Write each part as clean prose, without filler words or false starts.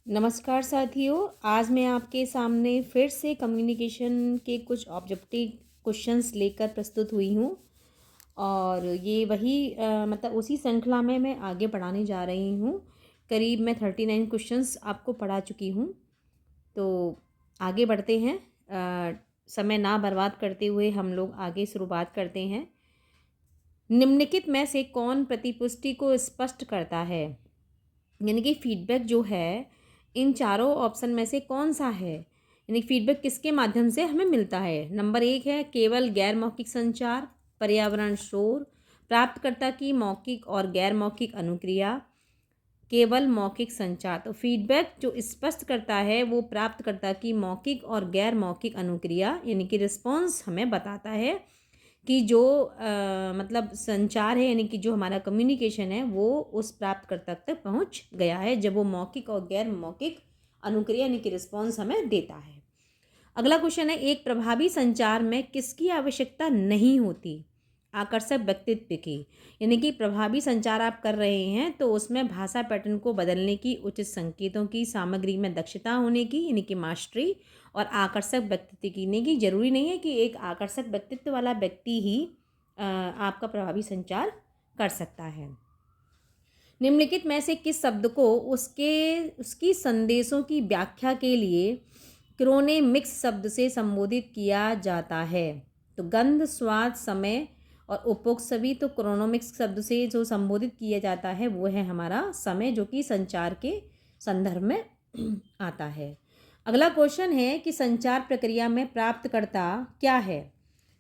नमस्कार साथियों, आज मैं आपके सामने फिर से कम्युनिकेशन के कुछ ऑब्जेक्टिव क्वेश्चंस लेकर प्रस्तुत हुई हूँ। और ये वही मतलब उसी श्रृंखला में मैं आगे पढ़ाने जा रही हूँ। करीब मैं 39 क्वेश्चंस आपको पढ़ा चुकी हूँ। तो आगे बढ़ते हैं। समय ना बर्बाद करते हुए हम लोग आगे शुरुआत करते हैं। निम्नलिखित में से कौन प्रतिपुष्टि को स्पष्ट करता है? यानी कि फीडबैक जो है, इन चारों ऑप्शन में से कौन सा है? यानी फीडबैक किसके माध्यम से हमें मिलता है? नंबर 1 है केवल गैर मौखिक संचार, पर्यावरण शोर, प्राप्तकर्ता की मौखिक और गैर मौखिक अनुक्रिया, केवल मौखिक संचार। तो फीडबैक जो स्पष्ट करता है वो प्राप्तकर्ता की मौखिक और गैर मौखिक अनुक्रिया यानी कि रिस्पॉन्स हमें बताता है कि जो मतलब संचार है, यानी कि जो हमारा कम्युनिकेशन है वो उस प्राप्तकर्ता तक पहुंच गया है जब वो मौखिक और गैर मौखिक अनुक्रिया यानी कि रिस्पॉन्स हमें देता है। अगला क्वेश्चन है, एक प्रभावी संचार में किसकी आवश्यकता नहीं होती? आकर्षक व्यक्तित्व की। यानी कि प्रभावी संचार आप कर रहे हैं तो उसमें भाषा पैटर्न को बदलने की, उचित संकेतों की, सामग्री में दक्षता होने की यानी कि मास्टरी, और आकर्षक व्यक्तित्व की जरूरी नहीं है कि एक आकर्षक व्यक्तित्व वाला व्यक्ति ही आपका प्रभावी संचार कर सकता है। निम्नलिखित में से किस शब्द को उसकी संदेशों की व्याख्या के लिए क्रोनेमिक्स शब्द से संबोधित किया जाता है? तो गंध, स्वाद, समय और उपभोग। तो क्रोनोमिक्स शब्द से जो संबोधित किया जाता है वो है हमारा समय, जो कि संचार के संदर्भ में आता है। अगला क्वेश्चन है कि संचार प्रक्रिया में प्राप्तकर्ता क्या है?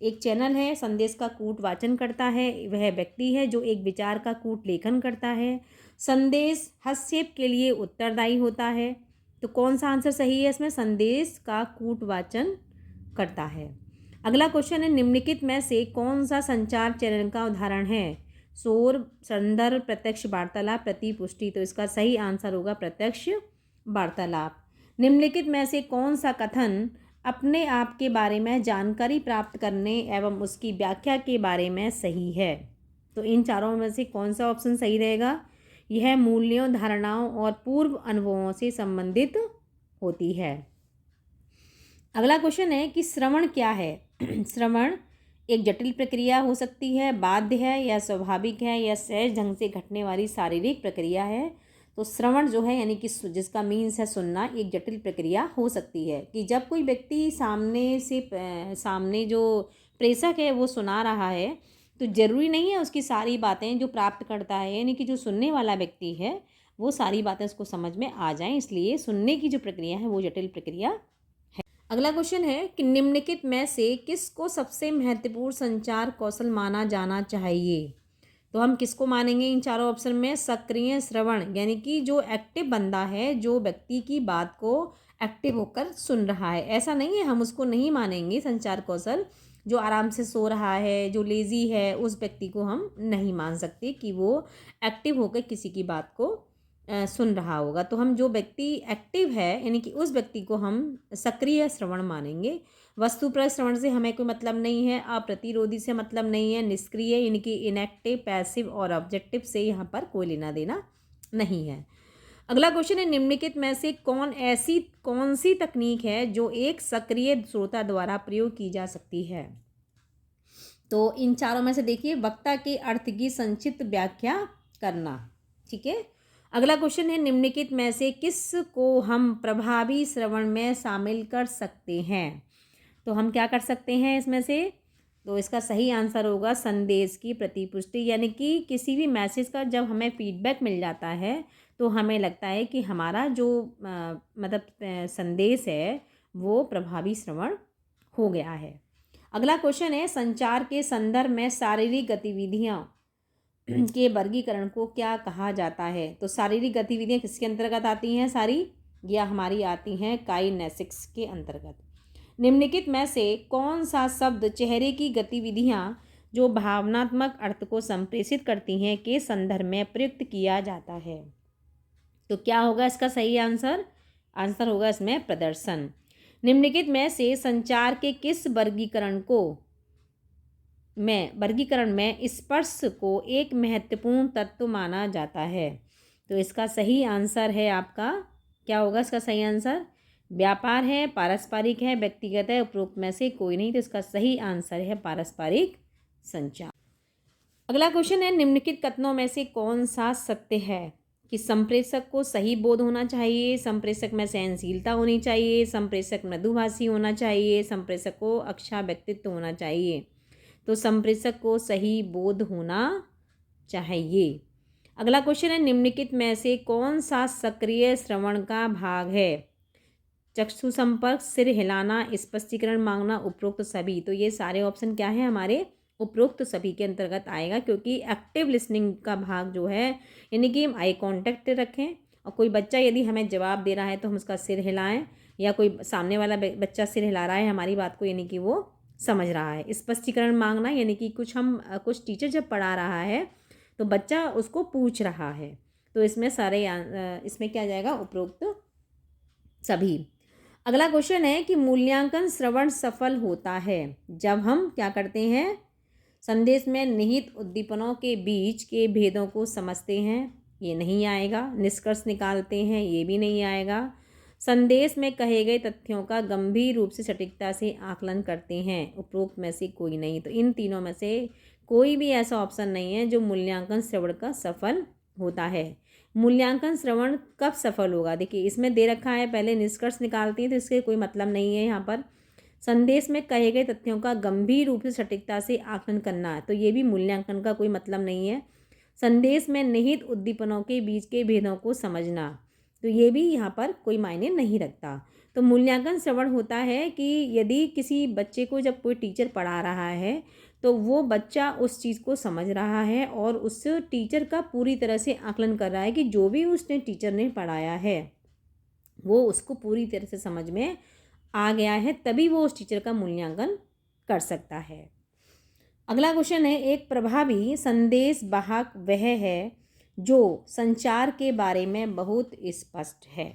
एक चैनल है, संदेश का कूट वाचन करता है, वह व्यक्ति है जो एक विचार का कूट लेखन करता है, संदेश हस्तक्षेप के लिए उत्तरदायी होता है। तो कौन सा आंसर सही है इसमें? संदेश का कूट वाचन करता है। अगला क्वेश्चन है, निम्नलिखित में से कौन सा संचार चैनल का उदाहरण है? शोर, संदर्भ, प्रत्यक्ष वार्तालाप, प्रतिपुष्टि। तो इसका सही आंसर होगा प्रत्यक्ष वार्तालाप। निम्नलिखित में से कौन सा कथन अपने आप के बारे में जानकारी प्राप्त करने एवं उसकी व्याख्या के बारे में सही है? तो इन चारों में से कौन सा ऑप्शन सही रहेगा? यह मूल्यों, धारणाओं और पूर्व अनुभवों से संबंधित होती है। अगला क्वेश्चन है कि श्रवण क्या है? श्रवण एक जटिल प्रक्रिया हो सकती है, बाध्य है या स्वाभाविक है या सहज ढंग से घटने वाली शारीरिक प्रक्रिया है। तो श्रवण जो है यानी कि जिसका मीन्स है सुनना, एक जटिल प्रक्रिया हो सकती है कि जब कोई व्यक्ति सामने जो प्रेषक है वो सुना रहा है तो जरूरी नहीं है उसकी सारी बातें जो प्राप्त करता है यानी कि जो सुनने वाला व्यक्ति है वो सारी बातें उसको समझ में आ जाएं, इसलिए सुनने की जो प्रक्रिया है वो जटिल प्रक्रिया। अगला क्वेश्चन है कि निम्नलिखित में से किसको सबसे महत्वपूर्ण संचार कौशल माना जाना चाहिए? तो हम किसको मानेंगे इन चारों ऑप्शन में? सक्रिय श्रवण यानी कि जो एक्टिव बंदा है, जो व्यक्ति की बात को एक्टिव होकर सुन रहा है। ऐसा नहीं है हम उसको नहीं मानेंगे संचार कौशल। जो आराम से सो रहा है, जो लेजी है, उस व्यक्ति को हम नहीं मान सकते कि वो एक्टिव होकर किसी की बात को सुन रहा होगा। तो हम जो व्यक्ति एक्टिव है यानी कि उस व्यक्ति को हम सक्रिय श्रवण मानेंगे। वस्तुपरक श्रवण से हमें कोई मतलब नहीं है, अप्रतिरोधी से मतलब नहीं है, निष्क्रिय यानी कि इनएक्टिव, पैसिव और ऑब्जेक्टिव से यहाँ पर कोई लेना देना नहीं है। अगला क्वेश्चन है, निम्नलिखित में से कौन सी तकनीक है जो एक सक्रिय श्रोता द्वारा प्रयोग की जा सकती है? तो इन चारों में से देखिए, वक्ता के अर्थ की संक्षिप्त व्याख्या करना। ठीक है। अगला क्वेश्चन है, निम्नलिखित में से किस को हम प्रभावी श्रवण में शामिल कर सकते हैं? तो हम क्या कर सकते हैं इसमें से? तो इसका सही आंसर होगा संदेश की प्रतिपुष्टि, यानी कि किसी भी मैसेज का जब हमें फीडबैक मिल जाता है तो हमें लगता है कि हमारा जो संदेश है वो प्रभावी श्रवण हो गया है। अगला क्वेश्चन है, संचार के संदर्भ में शारीरिक गतिविधियां के वर्गीकरण को क्या कहा जाता है? तो शारीरिक गतिविधियां किसके अंतर्गत आती हैं? सारी या हमारी आती हैं काइनेसिक्स के अंतर्गत। निम्नलिखित में से कौन सा शब्द चेहरे की गतिविधियां जो भावनात्मक अर्थ को संप्रेषित करती हैं के संदर्भ में प्रयुक्त किया जाता है? तो क्या होगा इसका सही आंसर? आंसर होगा इसमें प्रदर्शन। निम्नलिखित में से संचार के किस वर्गीकरण में स्पर्श को एक महत्वपूर्ण तत्व माना जाता है? तो इसका सही आंसर है आपका क्या होगा इसका सही आंसर? व्यापार है, पारस्परिक है, व्यक्तिगत है, उपरोक्त में से कोई नहीं। तो इसका सही आंसर है पारस्परिक संचार। अगला क्वेश्चन है, निम्नलिखित कथनों में से कौन सा सत्य है? कि संप्रेषक को सही बोध होना चाहिए, संप्रेषक में सहनशीलता होनी चाहिए, संप्रेषक मृदुभाषी होना चाहिए, संप्रेषक को अच्छा व्यक्तित्व होना चाहिए। तो संप्रेषक को सही बोध होना चाहिए। अगला क्वेश्चन है, निम्नलिखित में से कौन सा सक्रिय श्रवण का भाग है? चक्षु संपर्क, सिर हिलाना, स्पष्टीकरण मांगना, उपरोक्त सभी। तो ये सारे ऑप्शन क्या है हमारे? उपरोक्त सभी के अंतर्गत आएगा, क्योंकि एक्टिव लिसनिंग का भाग जो है यानी कि हम आई कांटेक्ट रखें और कोई बच्चा यदि हमें जवाब दे रहा है तो हम उसका सिर हिलाएं, या कोई सामने वाला बच्चा सिर हिला रहा है हमारी बात को यानी कि वो समझ रहा है। स्पष्टीकरण मांगना यानी कि कुछ टीचर जब पढ़ा रहा है तो बच्चा उसको पूछ रहा है। तो इसमें इसमें क्या जाएगा? उपरोक्त सभी। अगला क्वेश्चन है कि मूल्यांकन श्रवण सफल होता है जब हम क्या करते हैं? संदेश में निहित उद्दीपनों के बीच के भेदों को समझते हैं, ये नहीं आएगा। निष्कर्ष निकालते हैं, ये भी नहीं आएगा। संदेश में कहे गए तथ्यों का गंभीर रूप से सटीकता से आकलन करते हैं, उपरोक्त में से कोई नहीं। तो इन तीनों में से कोई भी ऐसा ऑप्शन नहीं है जो मूल्यांकन श्रवण का सफल होता है। मूल्यांकन श्रवण कब सफल होगा? देखिए इसमें दे रखा है पहले निष्कर्ष निकालती हैं, तो इसके कोई मतलब नहीं है यहाँ पर। संदेश में कहे गए तथ्यों का गंभीर रूप से सटीकता से आकलन करना है, तो ये भी मूल्यांकन का कोई मतलब नहीं है। संदेश में निहित उद्दीपनों के बीच के भेदों को समझना, तो ये भी यहाँ पर कोई मायने नहीं रखता। तो मूल्यांकन श्रवण होता है कि यदि किसी बच्चे को जब कोई टीचर पढ़ा रहा है तो वो बच्चा उस चीज़ को समझ रहा है और उस टीचर का पूरी तरह से आकलन कर रहा है कि जो भी उसने टीचर ने पढ़ाया है वो उसको पूरी तरह से समझ में आ गया है, तभी वो उस टीचर का मूल्यांकन कर सकता है। अगला क्वेश्चन है, एक प्रभावी संदेश वाहक वह है जो संचार के बारे में बहुत स्पष्ट है।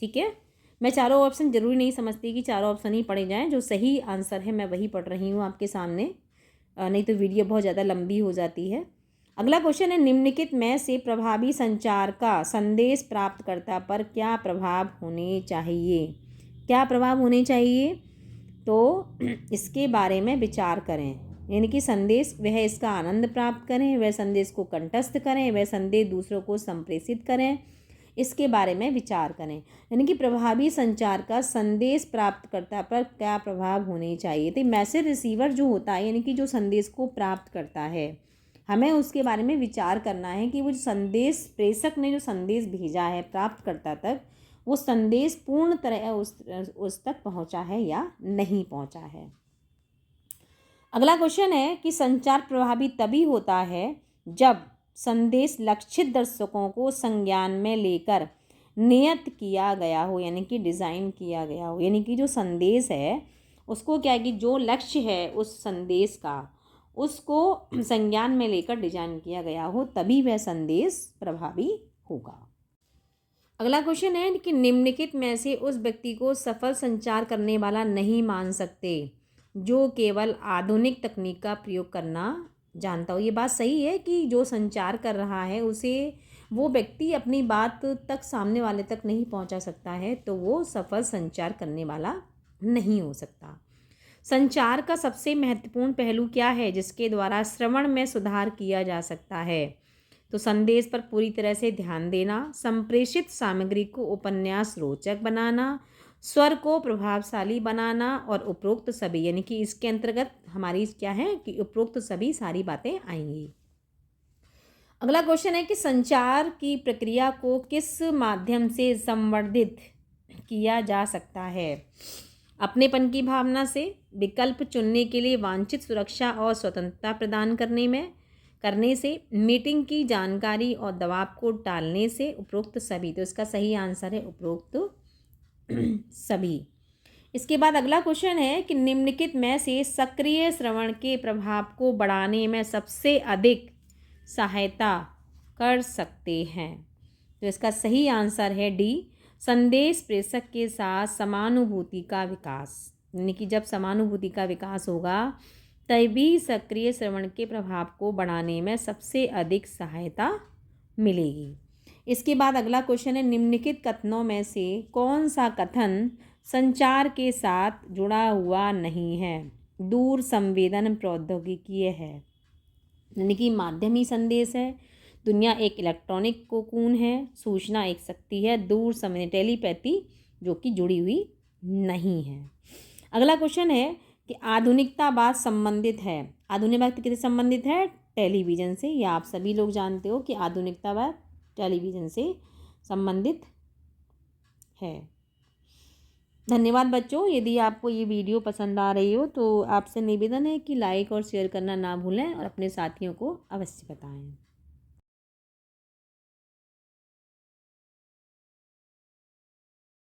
ठीक है, मैं चारों ऑप्शन जरूरी नहीं समझती कि चारों ऑप्शन ही पढ़े जाएं, जो सही आंसर है मैं वही पढ़ रही हूँ आपके सामने, नहीं तो वीडियो बहुत ज़्यादा लंबी हो जाती है। अगला क्वेश्चन है, निम्नलिखित में से प्रभावी संचार का संदेश प्राप्तकर्ता पर क्या प्रभाव होने चाहिए? क्या प्रभाव होने चाहिए? तो इसके बारे में विचार करें, यानी कि संदेश वह इसका आनंद प्राप्त करें, वह संदेश को कंठस्थ करें, वह संदेश दूसरों को संप्रेषित करें, इसके बारे में विचार करें। यानी कि प्रभावी संचार का संदेश प्राप्तकर्ता पर क्या प्रभाव होने चाहिए? तो मैसेज रिसीवर जो होता है यानी कि जो संदेश को प्राप्त करता है, हमें उसके बारे में विचार करना है कि वो संदेश प्रेषक ने जो संदेश भेजा है प्राप्तकर्ता तक, वो संदेश पूर्ण तरह उस तक पहुंचा है या नहीं पहुंचा है। अगला क्वेश्चन है कि संचार प्रभावी तभी होता है जब संदेश लक्षित दर्शकों को संज्ञान में लेकर नियत किया गया हो, यानी कि डिज़ाइन किया गया हो। यानी कि जो संदेश है उसको क्या है कि जो लक्ष्य है उस संदेश का उसको संज्ञान में लेकर डिजाइन किया गया हो, तभी वह संदेश प्रभावी होगा। अगला क्वेश्चन है कि निम्नलिखित में से उस व्यक्ति को सफल संचार करने वाला नहीं मान सकते जो केवल आधुनिक तकनीक का प्रयोग करना जानता हो। ये बात सही है कि जो संचार कर रहा है उसे वो व्यक्ति अपनी बात तक सामने वाले तक नहीं पहुंचा सकता है, तो वो सफल संचार करने वाला नहीं हो सकता। संचार का सबसे महत्वपूर्ण पहलू क्या है जिसके द्वारा श्रवण में सुधार किया जा सकता है? तो संदेश पर पूरी तरह से ध्यान देना, संप्रेषित सामग्री को उपन्यास रोचक बनाना, स्वर को प्रभावशाली बनाना और उपरोक्त सभी। यानी कि इसके अंतर्गत हमारी क्या है कि उपरोक्त सभी सारी बातें आएंगी। अगला क्वेश्चन है कि संचार की प्रक्रिया को किस माध्यम से संवर्धित किया जा सकता है? अपनेपन की भावना से, विकल्प चुनने के लिए वांछित सुरक्षा और स्वतंत्रता प्रदान करने से, मीटिंग की जानकारी और दबाव को टालने से, उपरोक्त सभी। तो इसका सही आंसर है उपरोक्त सभी। इसके बाद अगला क्वेश्चन है कि निम्नलिखित में से सक्रिय श्रवण के प्रभाव को बढ़ाने में सबसे अधिक सहायता कर सकते हैं? तो इसका सही आंसर है डी, संदेश प्रेषक के साथ समानुभूति का विकास। यानी कि जब समानुभूति का विकास होगा तभी सक्रिय श्रवण के प्रभाव को बढ़ाने में सबसे अधिक सहायता मिलेगी। इसके बाद अगला क्वेश्चन है, निम्नलिखित कथनों में से कौन सा कथन संचार के साथ जुड़ा हुआ नहीं है? दूर संवेदन प्रौद्योगिकी है, यानी कि माध्यम ही संदेश है। दुनिया एक इलेक्ट्रॉनिक कोकून है। सूचना एक शक्ति है। दूर संवेदन टेलीपैथी जो कि जुड़ी हुई नहीं है। अगला क्वेश्चन है कि आधुनिकतावाद संबंधित है। आधुनिकतावाद किससे संबंधित है? टेलीविज़न से। या आप सभी लोग जानते हो कि आधुनिकतावाद टेलीविज़न से संबंधित है। धन्यवाद बच्चों। यदि आपको ये वीडियो पसंद आ रही हो तो आपसे निवेदन है कि लाइक और शेयर करना ना भूलें और अपने साथियों को अवश्य बताएं।